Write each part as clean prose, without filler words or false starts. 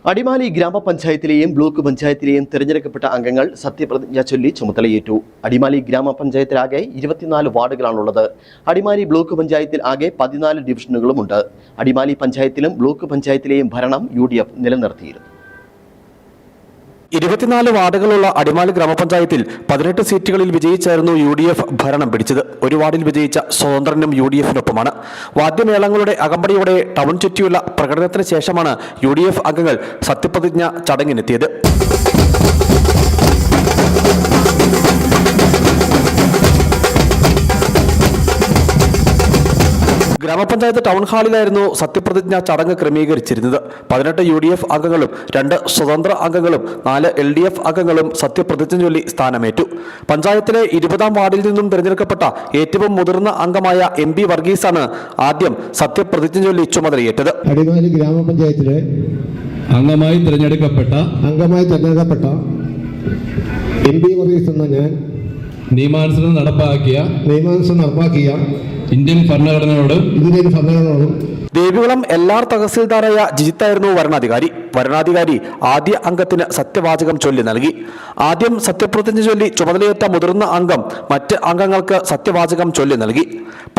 Adimali ഗ്രാമപഞ്ചായത്തിലെയും block പഞ്ചായത്തിലെയും തിരഞ്ഞെടുക്കപ്പെട്ട അംഗങ്ങൾ സത്യപ്രതിജ്ഞ ചൊല്ലി ചുമതലയേറ്റു. അടിമാലി ഗ്രാമപഞ്ചായത്തിലാകെ 24 വാർഡുകളാണുള്ളത്. അടിമാലി ബ്ലോക്ക് പഞ്ചായത്തിൽ ആകെ 14 ഡിവിഷനുകളുമുണ്ട്. അടിമാലി പഞ്ചായത്തിലും ബ്ലോക്ക് പഞ്ചായത്തിലെയും ഭരണം UDF നിലനിർത്തിയിരുന്നു. 24 വാർഡുകളുള്ള അടിമാലി ഗ്രാമപഞ്ചായത്തിൽ 18 സീറ്റുകളിൽ വിജയിച്ചായിരുന്നു UDF ഭരണം പിടിച്ചത്. ഒരു വാർഡിൽ വിജയിച്ച സ്വതന്ത്രനും UDF-നൊപ്പമാണ്. വാദ്യമേളങ്ങളുടെ അകമ്പടിയോടെ ടൗൺ ചുറ്റിയുള്ള പ്രകടനത്തിന് ശേഷമാണ് UDF അംഗങ്ങൾ സത്യപ്രതിജ്ഞ ചടങ്ങിനെത്തിയത്. ഗ്രാമപഞ്ചായത്ത് ടൗൺ ഹാളിലായിരുന്നു സത്യപ്രതിജ്ഞ ചടങ്ങ് ക്രമീകരിച്ചിരുന്നത്. 18 UDF അംഗങ്ങളും 2 സ്വതന്ത്ര അംഗങ്ങളും 4 LDF അംഗങ്ങളും സത്യപ്രതിജ്ഞ ചൊല്ലി സ്ഥാനമേറ്റു. പഞ്ചായത്തിലെ 20-ാം വാർഡിൽ നിന്നും തിരഞ്ഞെടുക്കപ്പെട്ട ഏറ്റവും മുതിർന്ന അംഗമായ MP വർഗീസാണ് ആദ്യം സത്യപ്രതിജ്ഞ ചൊല്ലി ചുമതലയേറ്റത്. അടിമാലി ഗ്രാമപഞ്ചായത്തിലെ അംഗമായി തിരഞ്ഞെടുക്കപ്പെട്ട MP വർഗീസ് എന്ന ഞാൻ നിയമാനുസരണം നടപ്പാക്കിയ ഇന്ത്യൻ ഭരണഘടനയോടും ദേവികുളം LR തഹസിൽദാറായ ജിജിത്തായിരുന്നു വരണാധികാരി ആദ്യ അംഗത്തിന് സത്യവാചകം ചൊല്ലി നൽകി. ആദ്യം സത്യപ്രതിജ്ഞ ചൊല്ലി ചുമതലയേറ്റ മുതിർന്ന അംഗം മറ്റ് അംഗങ്ങൾക്ക് സത്യവാചകം ചൊല്ലി നൽകി.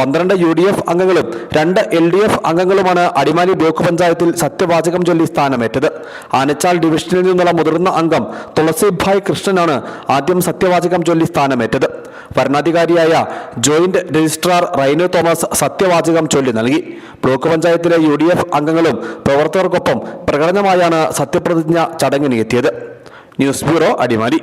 12 UDF അംഗങ്ങളും 2 LDF അംഗങ്ങളുമാണ് അടിമാലി ബ്ലോക്ക് പഞ്ചായത്തിൽ സത്യവാചകം ചൊല്ലി സ്ഥാനമേറ്റത്. ആനച്ചാൽ ഡിവിഷനിൽ നിന്നുള്ള മുതിർന്ന അംഗം തുളസിഭായ് കൃഷ്ണനാണ് ആദ്യം സത്യവാചകം ചൊല്ലി സ്ഥാനമേറ്റത്. ഭരണാധികാരിയായ ജോയിന്റ് രജിസ്ട്രാർ റൈനു തോമസ് സത്യവാചകം ചൊല്ലി നൽകി. ബ്ലോക്ക് പഞ്ചായത്തിലെ UDF അംഗങ്ങളും പ്രവർത്തകർക്കൊപ്പം പ്രകടനമായാണ് സത്യപ്രതിജ്ഞ ചടങ്ങിന് എത്തിയത്. News bureau, Adimali.